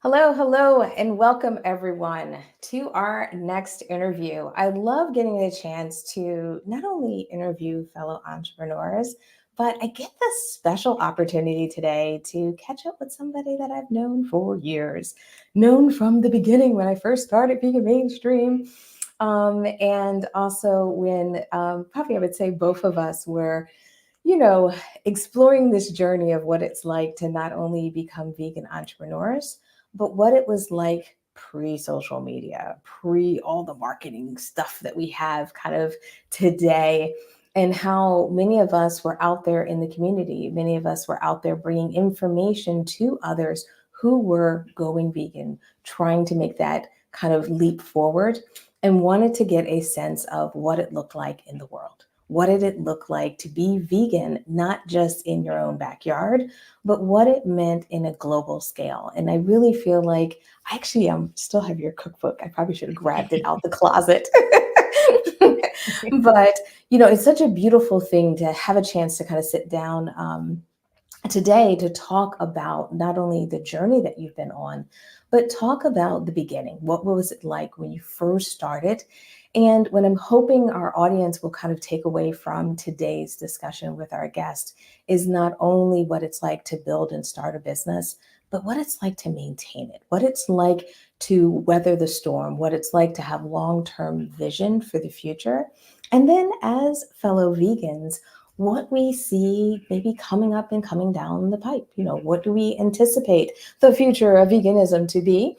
Hello, hello, and welcome everyone to our next interview. I love getting the chance to not only interview fellow entrepreneurs, but I get this special opportunity today to catch up with somebody that I've known for years, known from the beginning when I first started being mainstream. And also when probably I would say both of us were you know, exploring this journey of what it's like to not only become vegan entrepreneurs, but what it was like pre social media, pre all the marketing stuff that we have kind of today, and how many of us were out there in the community. Many of us were out there bringing information to others who were going vegan, trying to make that kind of leap forward and wanted to get a sense of what it looked like in the world. What did it look like to be vegan, not just in your own backyard, but what it meant in a global scale? And I really feel like I actually still have your cookbook. I probably should have grabbed it out the closet. But, it's such a beautiful thing to have a chance to kind of sit down today to talk about not only the journey that you've been on, but talk about the beginning. What was it like when you first started? And what I'm hoping our audience will kind of take away from today's discussion with our guest is not only what it's like to build and start a business, but what it's like to maintain it, what it's like to weather the storm, what it's like to have long term vision for the future. And then, as fellow vegans, what we see maybe coming up and coming down the pipe. What do we anticipate the future of veganism to be?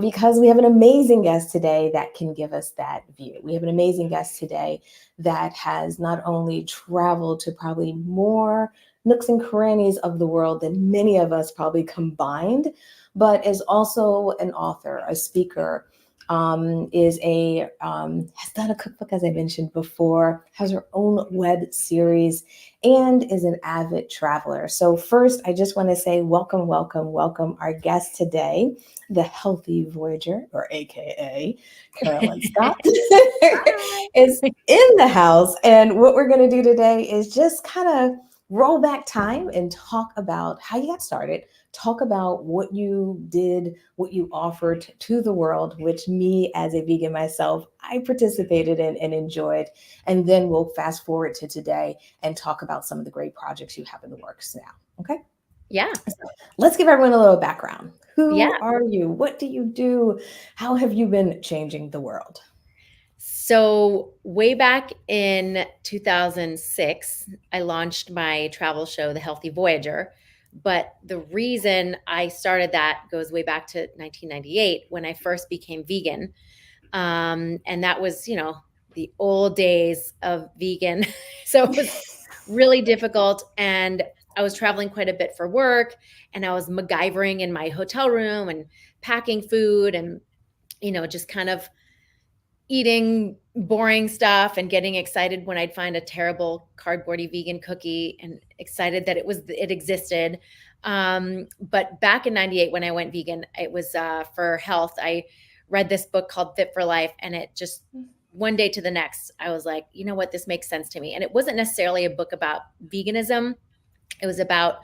Because we have an amazing guest today that can give us that view. We have an amazing guest today that has not only traveled to probably more nooks and crannies of the world than many of us probably combined, but is also an author, a speaker, has done a cookbook, as I mentioned before, has her own web series, and is an avid traveler. So first, I just want to say welcome, welcome, welcome our guest today, the Healthy Voyager, or AKA Carolyn Scott, is in the house. And what we're going to do today is just kind of roll back time and talk about how you got started, talk about what you did, what you offered to the world, which me as a vegan myself, I participated in and enjoyed. And then we'll fast forward to today and talk about some of the great projects you have in the works now. Okay. Yeah. So let's give everyone a little background. Yeah. Who are you? What do you do? How have you been changing the world? So, way back in 2006, I launched my travel show, The Healthy Voyager. But the reason I started that goes way back to 1998 when I first became vegan. And that was, the old days of vegan. So it was really difficult. And I was traveling quite a bit for work, and I was MacGyvering in my hotel room and packing food and, just kind of eating boring stuff and getting excited when I'd find a terrible cardboardy vegan cookie and excited that it existed. But back in 98 when I went vegan, it was for health. I read this book called Fit for Life, and it just one day to the next, I was like, you know what, this makes sense to me. And it wasn't necessarily a book about veganism. It was about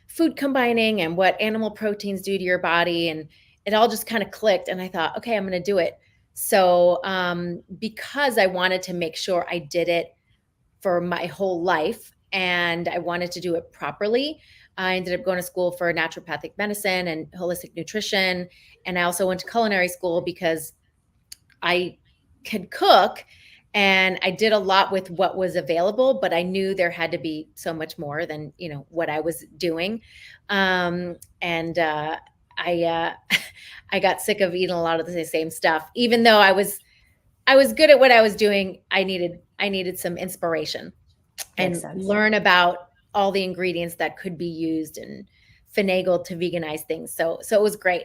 food combining and what animal proteins do to your body. And it all just kind of clicked. And I thought, okay, I'm going to do it. So, because I wanted to make sure I did it for my whole life and I wanted to do it properly, I ended up going to school for naturopathic medicine and holistic nutrition. And I also went to culinary school because I could cook and I did a lot with what was available, but I knew there had to be so much more than, what I was doing. And I got sick of eating a lot of the same stuff. Even though I was good at what I was doing, I needed some inspiration Makes and sense. learn about all the ingredients that could be used and finagled to veganize things. So it was great.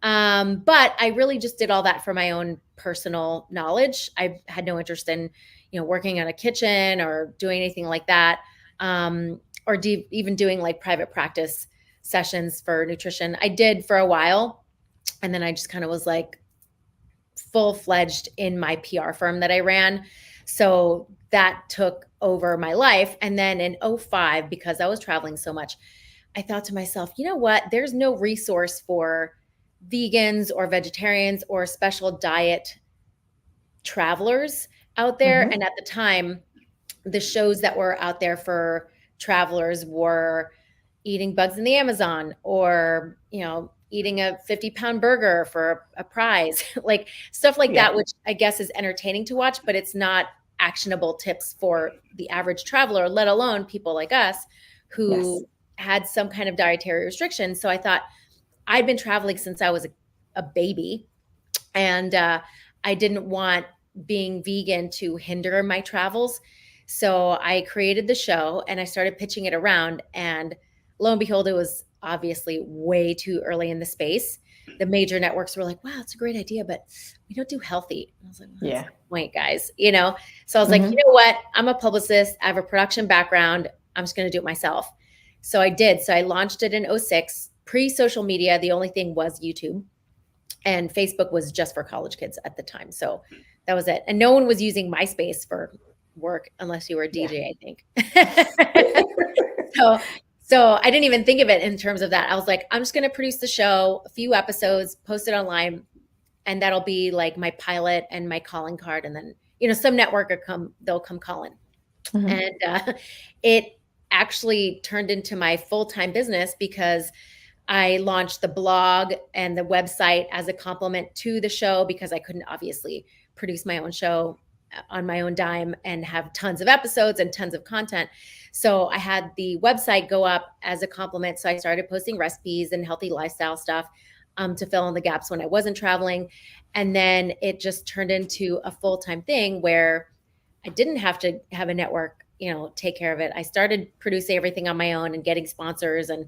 But I really just did all that for my own personal knowledge. I had no interest in, working on a kitchen or doing anything like that. Or even doing like private practice sessions for nutrition. I did for a while. And then I just kind of was like full-fledged in my PR firm that I ran. So that took over my life. And then in '05, because I was traveling so much, I thought to myself, you know what? There's no resource for vegans or vegetarians or special diet travelers out there. Mm-hmm. And at the time, the shows that were out there for travelers were eating bugs in the Amazon, or, eating a 50-pound burger for a prize, like stuff like Yeah. that, which I guess is entertaining to watch, but it's not actionable tips for the average traveler, let alone people like us Yes. who had some kind of dietary restriction. So I thought, I'd been traveling since I was a baby, and I didn't want being vegan to hinder my travels. So I created the show and I started pitching it around. And lo and behold, it was obviously way too early in the space. The major networks were like, wow, it's a great idea, but we don't do healthy. And I was like, well, that's Yeah. the point, guys. So I was like, you Mm-hmm. know what? I'm a publicist. I have a production background. I'm just going to do it myself. So I did. So I launched it in '06, pre-social media. The only thing was YouTube, and Facebook was just for college kids at the time. So that was it. And no one was using MySpace for work unless you were a Yeah. DJ, I think. so so I didn't even think of it in terms of that. I was like, I'm just going to produce the show, a few episodes, post it online, and that'll be like my pilot and my calling card. And then, some network they'll come calling. Mm-hmm. And it actually turned into my full-time business because I launched the blog and the website as a complement to the show, because I couldn't obviously produce my own show on my own dime and have tons of episodes and tons of content. So I had the website go up as a complement. So I started posting recipes and healthy lifestyle stuff to fill in the gaps when I wasn't traveling. And then it just turned into a full-time thing where I didn't have to have a network, take care of it. I started producing everything on my own and getting sponsors and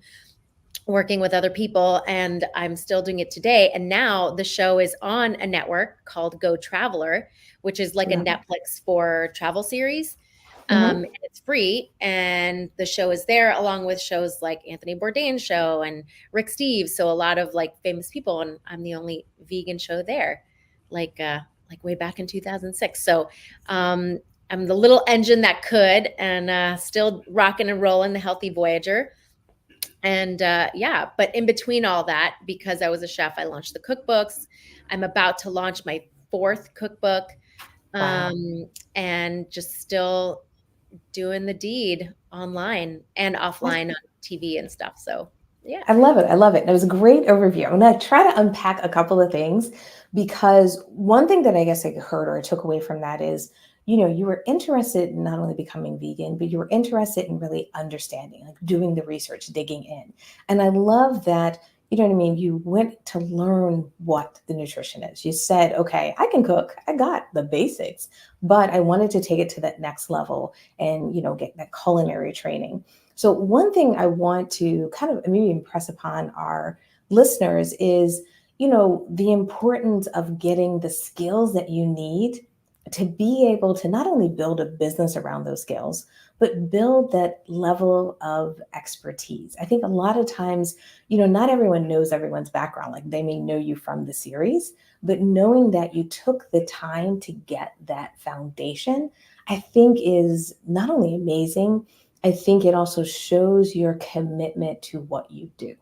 working with other people, and I'm still doing it today. And now the show is on a network called Go Traveler, which is like a Yeah. Netflix for travel series. Mm-hmm. And it's free, and the show is there along with shows like Anthony Bourdain's show and Rick Steves. So a lot of like famous people, and I'm the only vegan show there, like way back in 2006. So I'm the little engine that could, and still rocking and rolling the Healthy Voyager. And yeah, but in between all that, because I was a chef, I launched the cookbooks. I'm about to launch my fourth cookbook, Wow. and just still doing the deed online and offline on TV and stuff. So yeah. I love it. I love it. And it was a great overview. I'm going to try to unpack a couple of things, because one thing that I guess I heard or I took away from that is, you were interested in not only becoming vegan, but you were interested in really understanding, like doing the research, digging in. And I love that, you know what I mean? You went to learn what the nutrition is. You said, okay, I can cook. I got the basics, but I wanted to take it to that next level and, get that culinary training. So one thing I want to kind of maybe impress upon our listeners is, the importance of getting the skills that you need to be able to not only build a business around those skills, but build that level of expertise. I think a lot of times, not everyone knows everyone's background. Like they may know you from the series, but knowing that you took the time to get that foundation, I think is not only amazing, I think it also shows your commitment to what you do.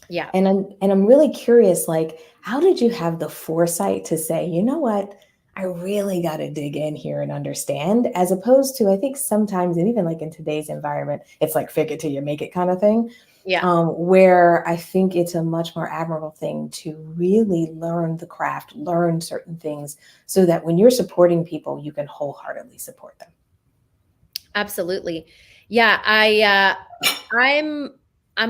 Yeah. And I'm really curious, like, how did you have the foresight to say, you know what, I really got to dig in here and understand, as opposed to, I think sometimes, and even like in today's environment, it's like fake it till you make it kind of thing, Yeah. where I think it's a much more admirable thing to really learn the craft, learn certain things, so that when you're supporting people, you can wholeheartedly support them. Absolutely. Yeah, I'm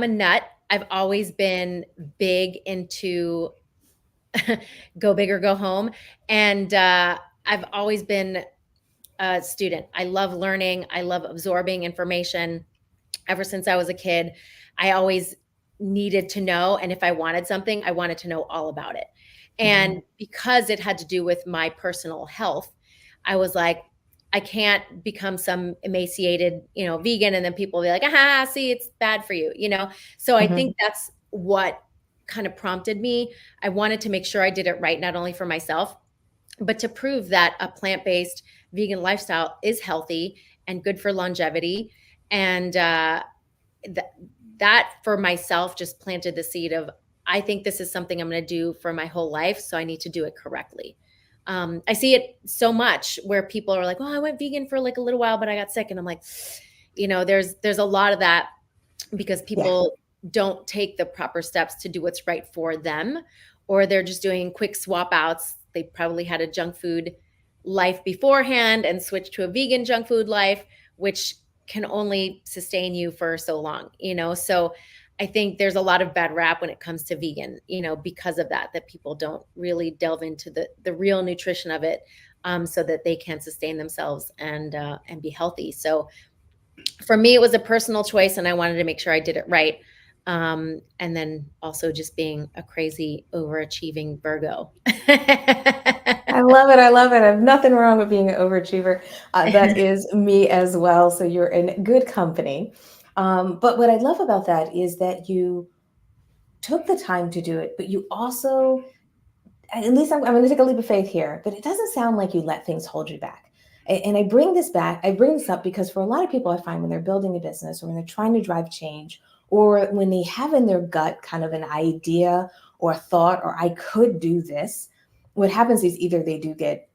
a nut. I've always been big into go big or go home. And I've always been a student. I love learning. I love absorbing information. Ever since I was a kid, I always needed to know. And if I wanted something, I wanted to know all about it. Mhm. And because it had to do with my personal health, I was like, I can't become some emaciated, vegan. And then people will be like, aha, see, it's bad for you. So I Mhm. think that's what kind of prompted me. I wanted to make sure I did it right, not only for myself, but to prove that a plant-based vegan lifestyle is healthy and good for longevity. And that for myself just planted the seed of, I think this is something I'm going to do for my whole life, so I need to do it correctly. I see it so much where people are like, "Oh, I went vegan for like a little while, but I got sick," and I'm like, there's a lot of that because Yeah. people don't take the proper steps to do what's right for them, or they're just doing quick swap outs. They probably had a junk food life beforehand and switched to a vegan junk food life, which can only sustain you for so long. So I think there's a lot of bad rap when it comes to vegan, because of that people don't really delve into the real nutrition of it, so that they can sustain themselves and be healthy. So for me, it was a personal choice, and I wanted to make sure I did it right. And then also just being a crazy overachieving Virgo. I love it. I love it. I have nothing wrong with being an overachiever. That is me as well. So you're in good company. But what I love about that is that you took the time to do it, but you also, at least I'm going to take a leap of faith here, but it doesn't sound like you let things hold you back. And I bring this up because for a lot of people, I find when they're building a business or when they're trying to drive change, or when they have in their gut kind of an idea or thought, or I could do this, what happens is either they do get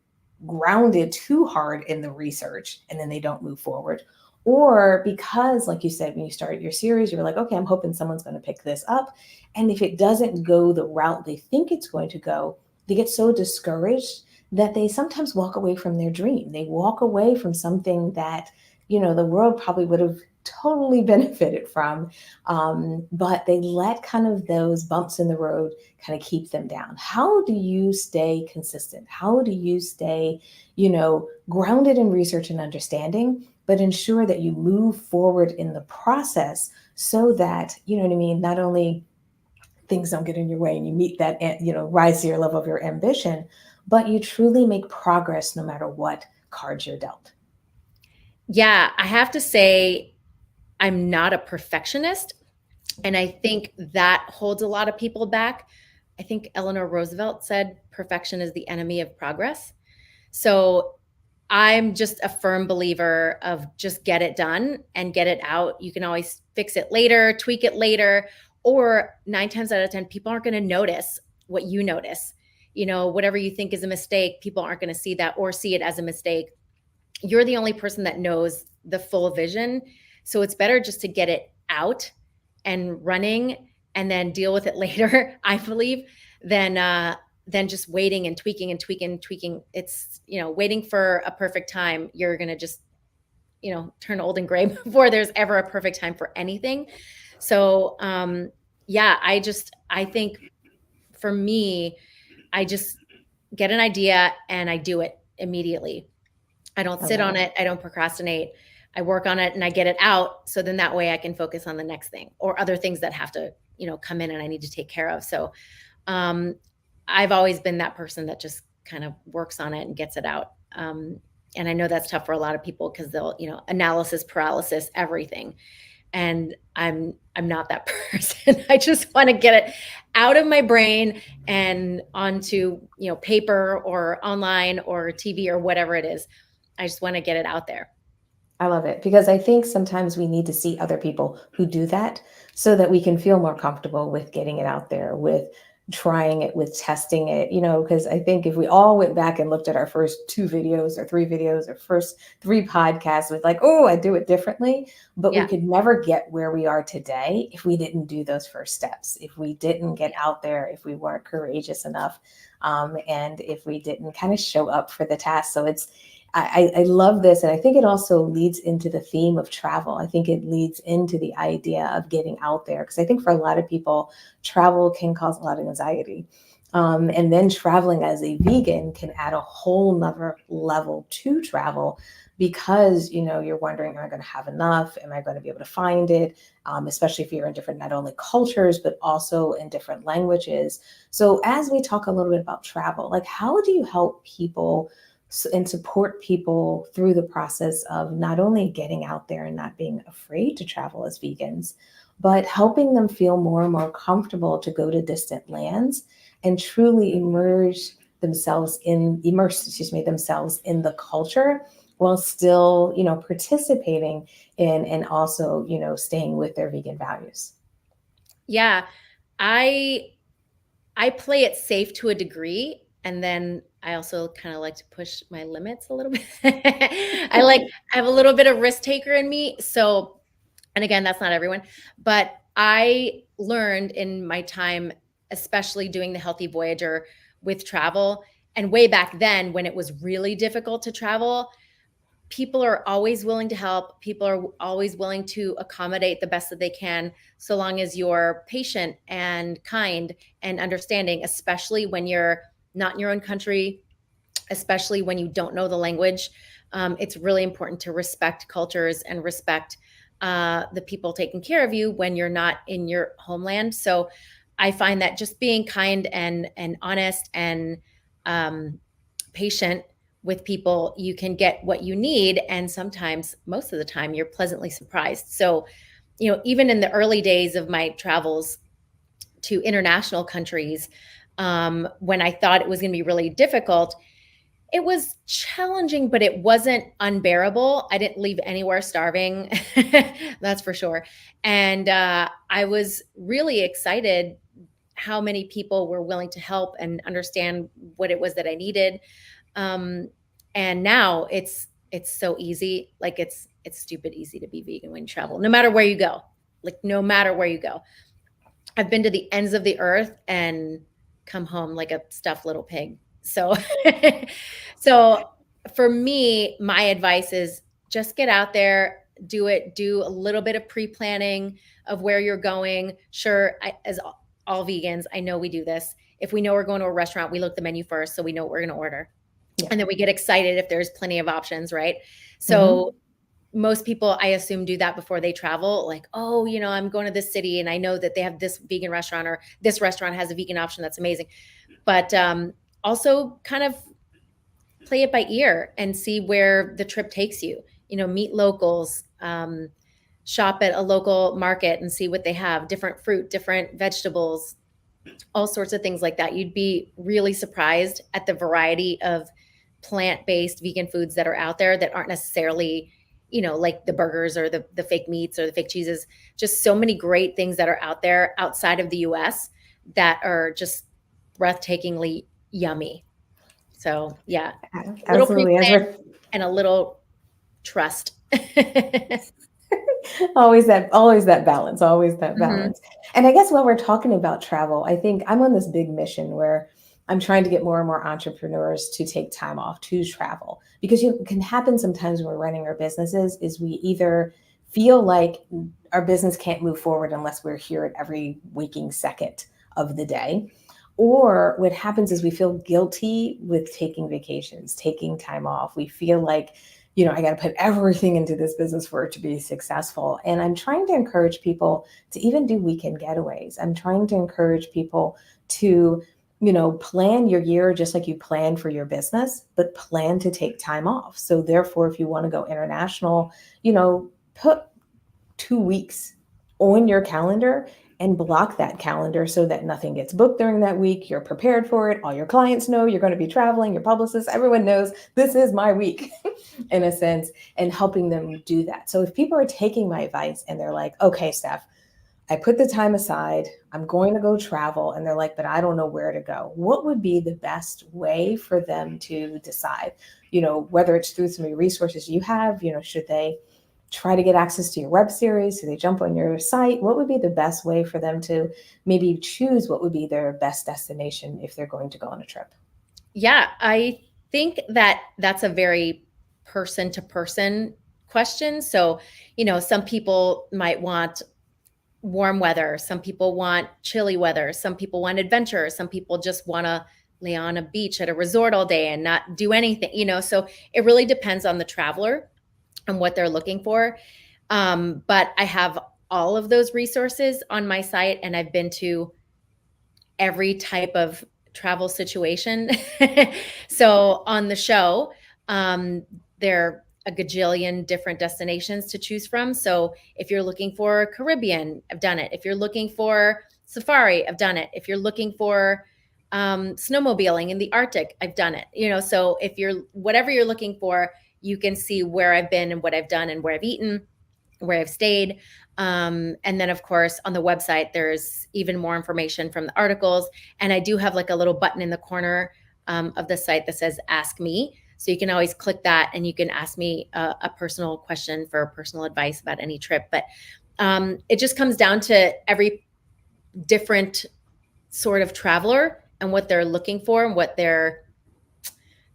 grounded too hard in the research and then they don't move forward. Or because, like you said, when you started your series, you're like, okay, I'm hoping someone's going to pick this up. And if it doesn't go the route they think it's going to go, they get so discouraged that they sometimes walk away from their dream. They walk away from something that, the world probably would have totally benefited from. But they let kind of those bumps in the road kind of keep them down. How do you stay consistent? How do you stay, grounded in research and understanding, but ensure that you move forward in the process so that, you know what I mean, not only things don't get in your way and you meet that, rise to your level of your ambition, but you truly make progress no matter what cards you're dealt. Yeah, I have to say, I'm not a perfectionist. And I think that holds a lot of people back. I think Eleanor Roosevelt said perfection is the enemy of progress. So I'm just a firm believer of just get it done and get it out. You can always fix it later, tweak it later, or 9 times out of 10, people aren't going to notice what you notice. Whatever you think is a mistake, people aren't going to see that or see it as a mistake. You're the only person that knows the full vision. So it's better just to get it out and running and then deal with it later, I believe, than just waiting and tweaking and tweaking and tweaking. It's, waiting for a perfect time. You're going to just, turn old and gray before there's ever a perfect time for anything. So, yeah, I think for me, I just get an idea and I do it immediately. I don't I sit love on it. it. I don't procrastinate. I work on it and I get it out. So then that way I can focus on the next thing or other things that have to, come in and I need to take care of. So um, I've always been that person that just kind of works on it and gets it out. And I know that's tough for a lot of people because they'll, analysis paralysis, everything. And I'm not that person. I just want to get it out of my brain and onto, paper or online or TV or whatever it is. I just want to get it out there. I love it because I think sometimes we need to see other people who do that so that we can feel more comfortable with getting it out there, with trying it, with testing it, because I think if we all went back and looked at our first 2 videos or 3 videos or first 3 podcasts with like, oh, I do it differently, but we Yeah. could never get where we are today if we didn't do those first steps, if we didn't get out there, if we weren't courageous enough, and if we didn't kind of show up for the task. So I love this. And I think it also leads into the theme of travel. I think it leads into the idea of getting out there. Because I think for a lot of people, travel can cause a lot of anxiety. And then traveling as a vegan can add a whole nother level to travel because, you're wondering, am I going to have enough? Am I going to be able to find it? Especially if you're in different, not only cultures, but also in different languages. So as we talk a little bit about travel, like how do you help people and support people through the process of not only getting out there and not being afraid to travel as vegans, but helping them feel more and more comfortable to go to distant lands and truly themselves in the culture while still, participating in and also, staying with their vegan values. Yeah. I I play it safe to a degree, and then I also kind of like to push my limits a little bit. I have a little bit of risk taker in me. So, and again, that's not everyone, but I learned in my time, especially doing the Healthy Voyager with travel, and way back then when it was really difficult to travel, people are always willing to help. People are always willing to accommodate the best that they can, so long as you're patient and kind and understanding, especially when you're not in your own country, especially when you don't know the language. It's really important to respect cultures and respect the people taking care of you when you're not in your homeland. So I find that just being kind and honest and patient with people, you can get what you need. And sometimes, most of the time, you're pleasantly surprised. So, even in the early days of my travels to international countries, when I thought it was going to be really difficult, it was challenging, but it wasn't unbearable. I didn't leave anywhere starving, that's for sure. And I was really excited how many people were willing to help and understand what it was that I needed. Um, and now it's so easy. Like it's stupid easy to be vegan when you travel, no matter where you go. Like no matter where you go. I've been to the ends of the earth and come home like a stuffed little pig. So so for me, my advice is just get out there, do it, do a little bit of pre-planning of where you're going. Sure, as all vegans, I know we do this. If we know we're going to a restaurant, we look at the menu first so we know what we're going to order. Yeah. And then we get excited if there's plenty of options, right? Mm-hmm. So most people, I assume, do that before they travel. Like, oh, I'm going to this city and I know that they have this vegan restaurant, or this restaurant has a vegan option that's amazing. But also kind of play it by ear and see where the trip takes you. Meet locals, shop at a local market and see what they have, different fruit, different vegetables, all sorts of things like that. You'd be really surprised at the variety of plant-based vegan foods that are out there that aren't necessarily, like the burgers or the fake meats or the fake cheeses. Just so many great things that are out there outside of the US that are just breathtakingly yummy. So yeah, a little Absolutely. As pre-plan we're and a little trust. always that balance, always that Mhm. balance. And I guess while we're talking about travel, I think I'm on this big mission where I'm trying to get more and more entrepreneurs to take time off to travel, because it can happen sometimes when we're running our businesses is we either feel like our business can't move forward unless we're here at every waking second of the day. Or what happens is we feel guilty with taking vacations, taking time off. We feel like, I got to put everything into this business for it to be successful. And I'm trying to encourage people to even do weekend getaways. I'm trying to encourage people to, plan your year just like you plan for your business, but plan to take time off. So therefore, if you want to go international, put 2 weeks on your calendar and block that calendar so that nothing gets booked during that week. You're prepared for it. All your clients know you're going to be traveling, your publicists, everyone knows this is my week in a sense, and helping them do that. So if people are taking my advice and they're like, okay, Steph, I put the time aside, I'm going to go travel, and they're like, but I don't know where to go. What would be the best way for them to decide, whether it's through some of the resources you have, should they try to get access to your web series? Do they jump on your site? What would be the best way for them to maybe choose what would be their best destination if they're going to go on a trip? Yeah, I think that that's a very person to person question. So, some people might want warm weather, some people want chilly weather, some people want adventure, some people just want to lay on a beach at a resort all day and not do anything, So it really depends on the traveler and what they're looking for. But I have all of those resources on my site, and I've been to every type of travel situation. So on the show, there are a gajillion different destinations to choose from. So if you're looking for Caribbean, I've done it. If you're looking for safari, I've done it. If you're looking for snowmobiling in the Arctic, I've done it. So if you're whatever you're looking for, you can see where I've been and what I've done and where I've eaten, where I've stayed. And then, of course, on the website, there's even more information from the articles. And I do have like a little button in the corner of the site that says Ask Me. So you can always click that and you can ask me a personal question for personal advice about any trip. But it just comes down to every different sort of traveler and what they're looking for and what their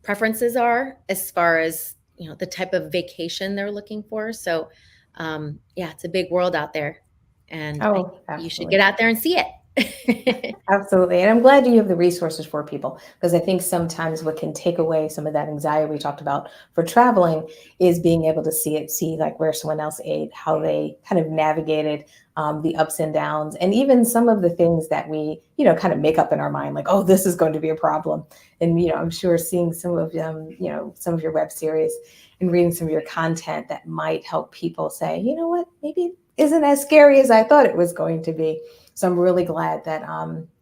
preferences are as far as, you know, the type of vacation they're looking for. So yeah, it's a big world out there, and Oh, you should absolutely. get out there and see it. Absolutely. And I'm glad you have the resources for people, because I think sometimes what can take away some of that anxiety we talked about for traveling is being able to see it, see like where someone else ate, how they kind of navigated the ups and downs, and even some of the things that we, kind of make up in our mind, like, oh, this is going to be a problem. And, I'm sure seeing some of them, some of your web series and reading some of your content that might help people say, you know what, maybe it isn't as scary as I thought it was going to be. So I'm really glad that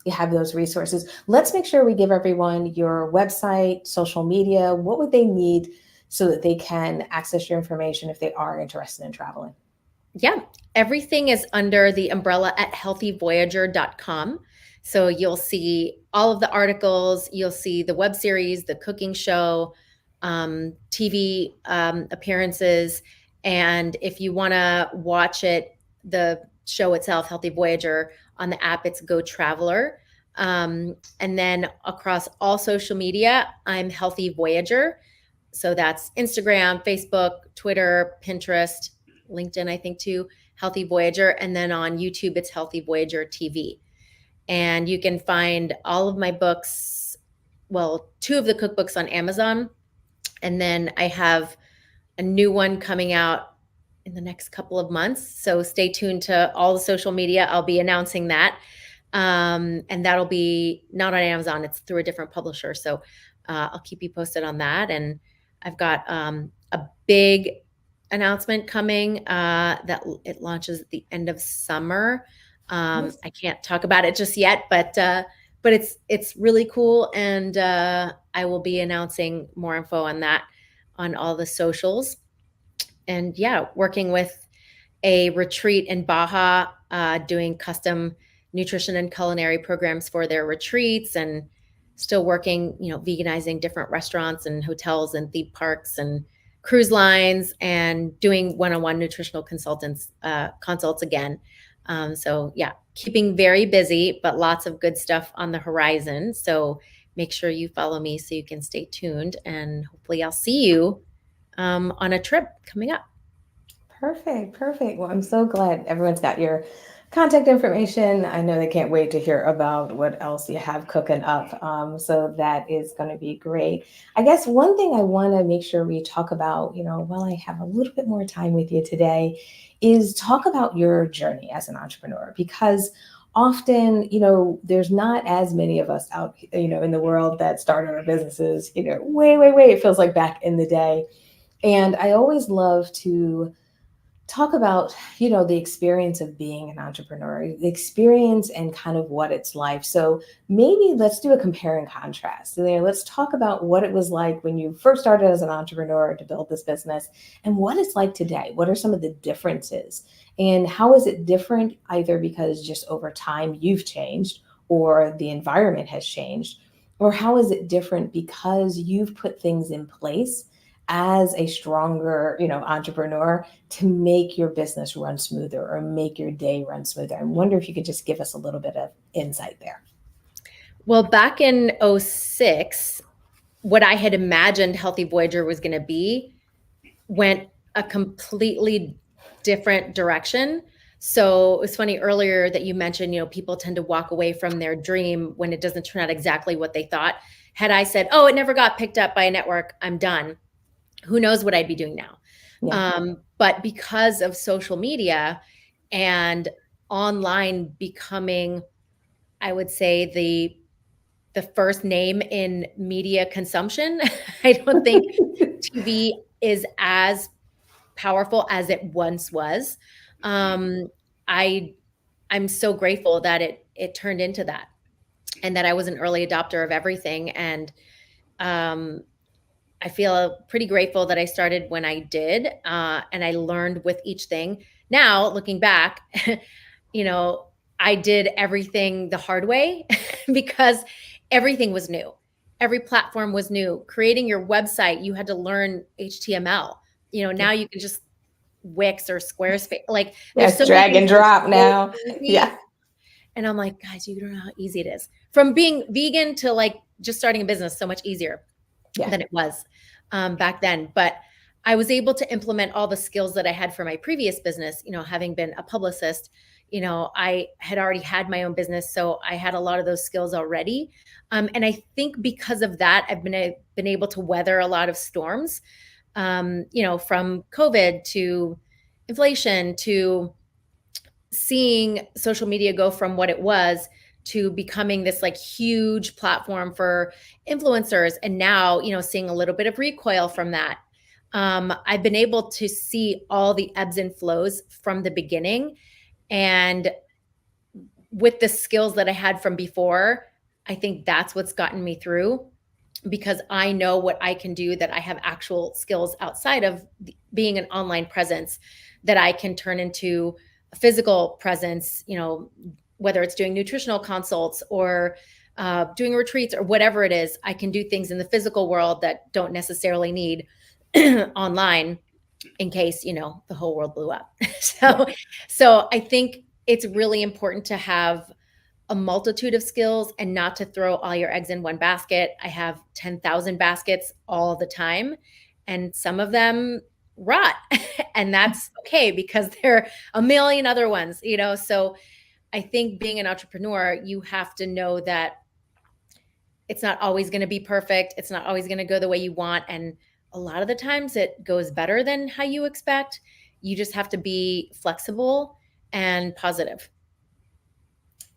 you have those resources. Let's make sure we give everyone your website, social media. What would they need so that they can access your information if they are interested in traveling? Yeah, everything is under the umbrella at healthyvoyager.com. So you'll see all of the articles, you'll see the web series, the cooking show, TV appearances. And if you want to watch it, the show itself, Healthy Voyager, on the app, it's Go Traveler. And then across all social media, I'm Healthy Voyager. So that's Instagram, Facebook, Twitter, Pinterest, LinkedIn, I think too, Healthy Voyager. And then on YouTube, it's Healthy Voyager TV. And you can find all of my books, well, 2 of the cookbooks on Amazon. And then I have a new one coming out in the next couple of months. So stay tuned to all the social media. I'll be announcing that. And that'll be not on Amazon, it's through a different publisher. So I'll keep you posted on that. And I've got a big announcement coming that it launches at the end of summer. Yes. I can't talk about it just yet, but it's really cool, and I will be announcing more info on that on all the socials. And yeah, working with a retreat in Baja, doing custom nutrition and culinary programs for their retreats, and still working, veganizing different restaurants and hotels and theme parks and cruise lines, and doing one-on-one nutritional consults again. So yeah, keeping very busy, but lots of good stuff on the horizon. So make sure you follow me so you can stay tuned, and hopefully I'll see you on a trip coming up. Perfect. Perfect. Well, I'm so glad everyone's got your contact information. I know they can't wait to hear about what else you have cooking up. So that is going to be great. I guess one thing I want to make sure we talk about, while I have a little bit more time with you today, is talk about your journey as an entrepreneur, because often, there's not as many of us out, in the world that started our businesses, way, it feels like back in the day. And I always love to talk about, the experience of being an entrepreneur, the experience and kind of what it's like. So maybe let's do a compare and contrast. And then let's talk about what it was like when you first started as an entrepreneur to build this business, and what it's like today. What are some of the differences? And how is it different, either because just over time you've changed, or the environment has changed? Or how is it different because you've put things in place as a stronger, entrepreneur, to make your business run smoother or make your day run smoother? I wonder if you could just give us a little bit of insight there. Well, back in '06, what I had imagined Healthy Voyager was going to be went a completely different direction. So it was funny earlier that you mentioned, people tend to walk away from their dream when it doesn't turn out exactly what they thought. Had I said, oh, it never got picked up by a network, I'm done, who knows what I'd be doing now. Yeah. But because of social media and online becoming, I would say, the first name in media consumption, I don't think TV is as powerful as it once was. I I'm so grateful that it turned into that, and that I was an early adopter of everything. And um, I feel pretty grateful that I started when I did, and I learned with each thing. Now, looking back, you know, I did everything the hard way because everything was new. Every platform was new. Creating your website, you had to learn HTML. Yeah. Now you can just Wix or Squarespace. Like there's Yes, so many drag things and that are drop so now. easy. Yeah. And I'm like, guys, you don't know how easy it is. From being vegan to like just starting a business, so much easier Yeah. than it was back then. But I was able to implement all the skills that I had for my previous business, having been a publicist. I had already had my own business, so I had a lot of those skills already. And I think because of that, I've been able to weather a lot of storms, from COVID to inflation to seeing social media go from what it was to becoming this like huge platform for influencers, and now seeing a little bit of recoil from that. I've been able to see all the ebbs and flows from the beginning, and with the skills that I had from before, I think that's what's gotten me through, because I know what I can do, that I have actual skills outside of being an online presence that I can turn into a physical presence, whether it's doing nutritional consults or doing retreats or whatever it is. I can do things in the physical world that don't necessarily need online in case, the whole world blew up. Yeah. So I think it's really important to have a multitude of skills and not to throw all your eggs in one basket. I have 10,000 baskets all the time, and some of them rot. And that's okay, because there are a million other ones, So I think being an entrepreneur, you have to know that it's not always going to be perfect. It's not always going to go the way you want. And a lot of the times it goes better than how you expect. You just have to be flexible and positive.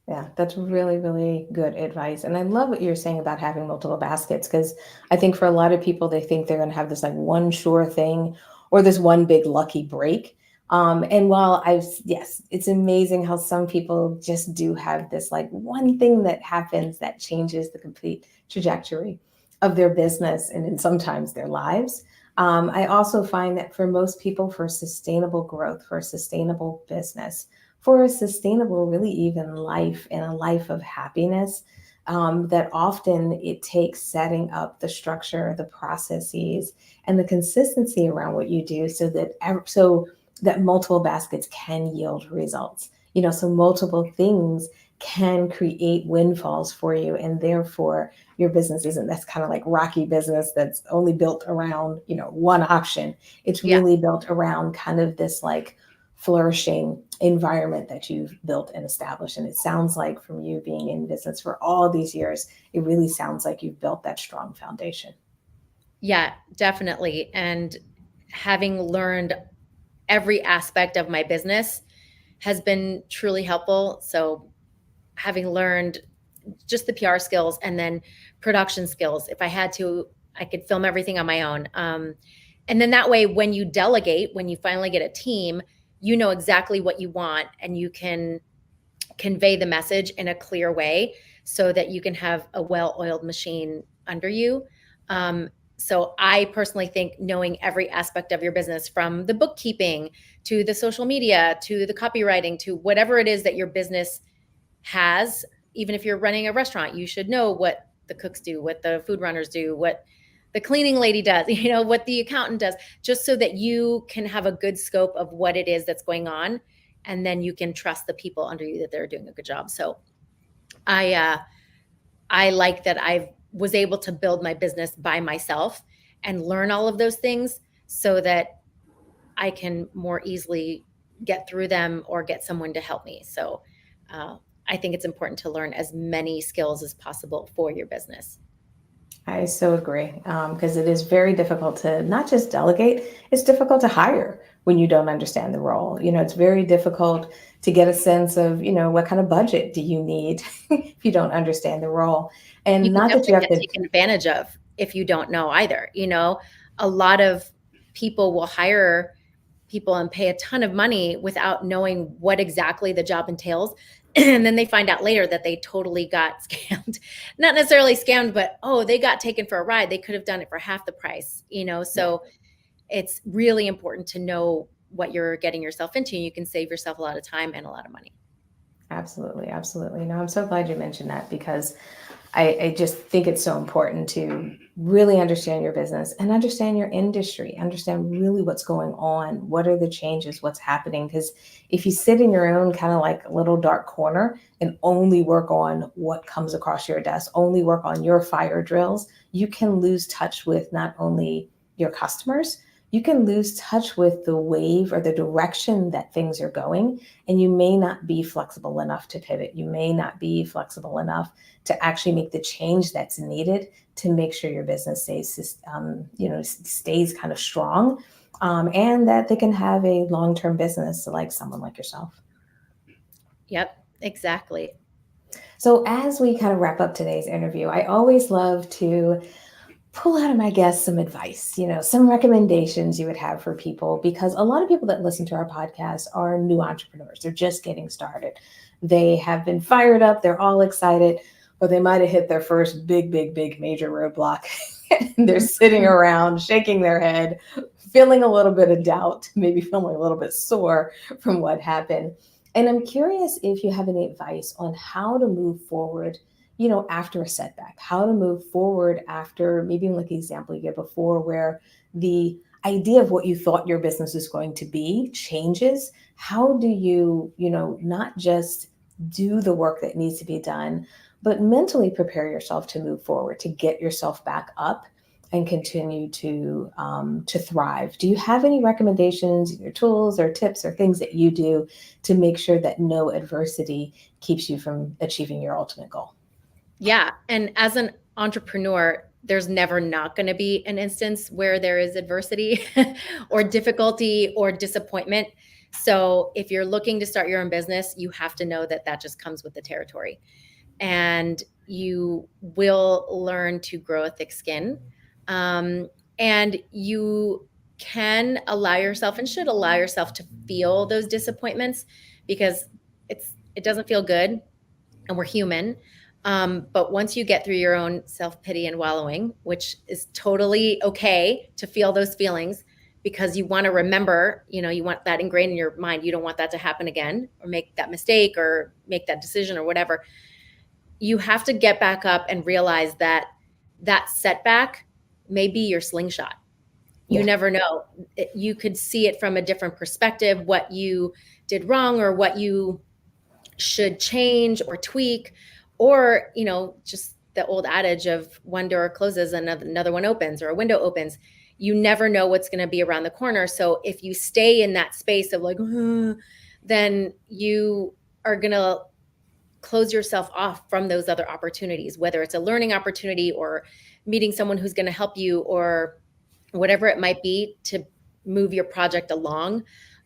Yeah, that's really, really good advice. And I love what you're saying about having multiple baskets, because I think for a lot of people, they think they're going to have this like one sure thing or this one big lucky break. And while yes, it's amazing how some people just do have this like one thing that happens that changes the complete trajectory of their business and in sometimes their lives. I also find that for most people, for sustainable growth, for a sustainable business, for a sustainable, really even life and a life of happiness, that often it takes setting up the structure, the processes, and the consistency around what you do, so that multiple baskets can yield results. So multiple things can create windfalls for you, and therefore your business isn't that's kind of like rocky business that's only built around one option. It's Yeah. really built around kind of this like flourishing environment that you've built and established. And it sounds like, from you being in business for all these years, it really sounds like you've built that strong foundation. Yeah, definitely. And having learned every aspect of my business has been truly helpful. So, having learned just the PR skills and then production skills, if I had to, I could film everything on my own. And then that way, when you delegate, when you finally get a team, you know exactly what you want, and you can convey the message in a clear way so that you can have a well-oiled machine under you. So I personally think knowing every aspect of your business, from the bookkeeping to the social media to the copywriting to whatever it is that your business has, even if you're running a restaurant, you should know what the cooks do, what the food runners do, what the cleaning lady does, what the accountant does, just so that you can have a good scope of what it is that's going on. And then you can trust the people under you that they're doing a good job. So I like that I was able to build my business by myself and learn all of those things so that I can more easily get through them or get someone to help me. So uh, I think it's important to learn as many skills as possible for your business. I so agree, because it is very difficult to not just delegate, it's difficult to hire when you don't understand the role. It's very difficult to get a sense of, what kind of budget do you need if you don't understand the role. You And can not that you definitely have get to, taken advantage of if you don't know either. A lot of people will hire people and pay a ton of money without knowing what exactly the job entails. And then they find out later that they totally got scammed. Not necessarily scammed, but they got taken for a ride. They could have done it for half the price. yeah. So it's really important to know what you're getting yourself into. You can save yourself a lot of time and a lot of money. Absolutely, absolutely. No, I'm so glad you mentioned that because I just think it's so important to really understand your business and understand your industry, understand really what's going on, what are the changes, what's happening. Because if you sit in your own kind of like little dark corner and only work on what comes across your desk, only work on your fire drills, you can lose touch with not only your customers, you can lose touch with the wave or the direction that things are going, and you may not be flexible enough to pivot. You may not be flexible enough to actually make the change that's needed to make sure your business stays kind of strong, and that they can have a long-term business like someone like yourself. Yep, exactly. So as we kind of wrap up today's interview, I always love to pull out of my guests some advice, some recommendations you would have for people, because a lot of people that listen to our podcast are new entrepreneurs. They're just getting started. They have been fired up. They're all excited, but they might have hit their first big, big, big major roadblock. And they're sitting around shaking their head, feeling a little bit of doubt, maybe feeling a little bit sore from what happened. And I'm curious if you have any advice on how to move forward, after a setback, how to move forward after maybe like the example you gave before, where the idea of what you thought your business is going to be changes. How do you, not just do the work that needs to be done, but mentally prepare yourself to move forward, to get yourself back up and continue to thrive? Do you have any recommendations, your tools or tips or things that you do to make sure that no adversity keeps you from achieving your ultimate goal? Yeah. And as an entrepreneur, there's never not going to be an instance where there is adversity or difficulty or disappointment. So if you're looking to start your own business, you have to know that that just comes with the territory. And you will learn to grow a thick skin. And you can allow yourself and should allow yourself to feel those disappointments, because it doesn't feel good, and we're human. But once you get through your own self-pity and wallowing, which is totally okay to feel those feelings, because you want to remember, you want that ingrained in your mind. You don't want that to happen again, or make that mistake or make that decision or whatever. You have to get back up and realize that that setback may be your slingshot. You never know. You could see it from a different perspective, what you did wrong or what you should change or tweak, or just the old adage of one door closes and another one opens, or a window opens. You never know what's going to be around the corner. So if you stay in that space of like, then you are going to close yourself off from those other opportunities, whether it's a learning opportunity or meeting someone who's going to help you, or whatever it might be, to move your project along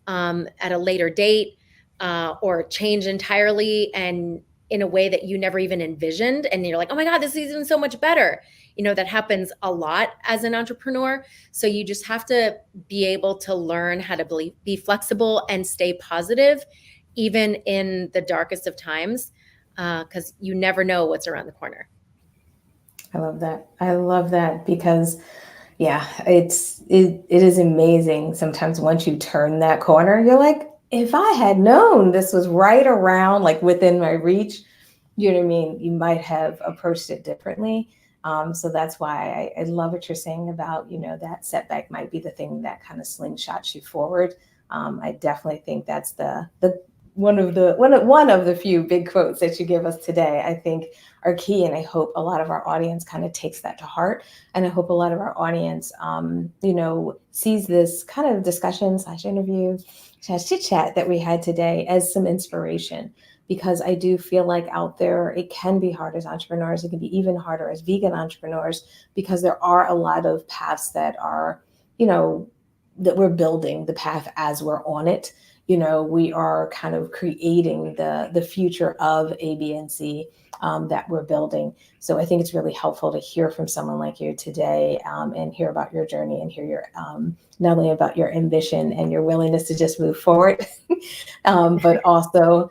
at a later date, or change entirely and in a way that you never even envisioned. And you're like, oh my God, this is even so much better. That happens a lot as an entrepreneur. So you just have to be able to learn how to be flexible and stay positive, even in the darkest of times, because you never know what's around the corner. I love that. I love that because it is amazing. Sometimes once you turn that corner, you're like, if I had known this was right around, like within my reach, you know what I mean? You might have approached it differently. So that's why I love what you're saying about, that setback might be the thing that kind of slingshots you forward. I definitely think that's the one of the few big quotes that you give us today, I think are key. And I hope a lot of our audience kind of takes that to heart. And I hope a lot of our audience, sees this kind of discussion / interview / chit chat that we had today as some inspiration, because I do feel like out there, it can be hard as entrepreneurs. It can be even harder as vegan entrepreneurs, because there are a lot of paths that are, that we're building the path as we're on it. We are kind of creating the future of A, B, and C that we're building. So I think it's really helpful to hear from someone like you today, and hear about your journey, and hear your not only about your ambition and your willingness to just move forward, but also,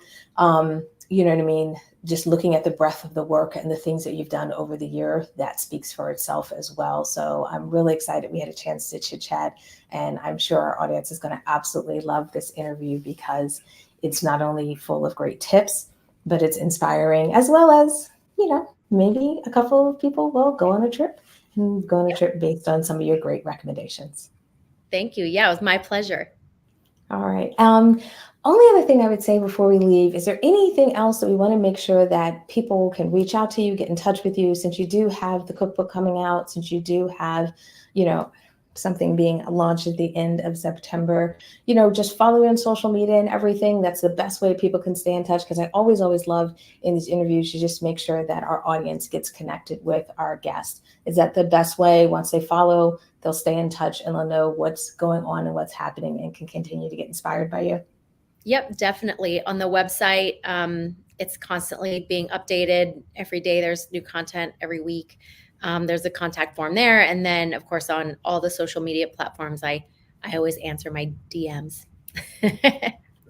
you know what I mean, just looking at the breadth of the work and the things that you've done over the year, that speaks for itself as well. So I'm really excited we had a chance to chit chat, and I'm sure our audience is going to absolutely love this interview because it's not only full of great tips, but it's inspiring, as well as, maybe a couple of people will go on a trip and go on a trip based on some of your great recommendations. Thank you. Yeah, it was my pleasure. All right. Only other thing I would say before we leave, is there anything else that we want to make sure that people can reach out to you, get in touch with you, since you do have the cookbook coming out, since you do have, something being launched at the end of September, just follow you on social media and everything. That's the best way people can stay in touch. Because I always love in these interviews to just make sure that our audience gets connected with our guests. Is that the best way? Once they follow, they'll stay in touch and they'll know what's going on and what's happening and can continue to get inspired by you. Yep, definitely. On the website, it's constantly being updated every day. There's new content every week. There's a contact form there. And then, of course, on all the social media platforms, I always answer my DMs.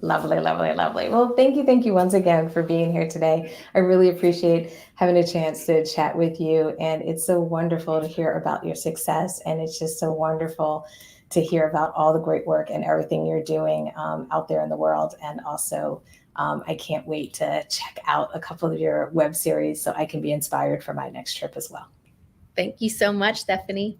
Lovely, lovely, lovely. Well, thank you once again for being here today. I really appreciate having a chance to chat with you. And it's so wonderful to hear about your success. And it's just so wonderful to hear about all the great work and everything you're doing out there in the world. And also, I can't wait to check out a couple of your web series so I can be inspired for my next trip as well. Thank you so much, Stephanie.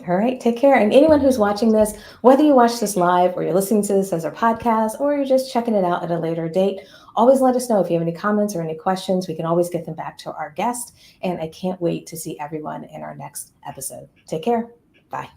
All right, take care. And anyone who's watching this, whether you watch this live or you're listening to this as a podcast or you're just checking it out at a later date, always let us know if you have any comments or any questions. We can always get them back to our guest. And I can't wait to see everyone in our next episode. Take care. Bye.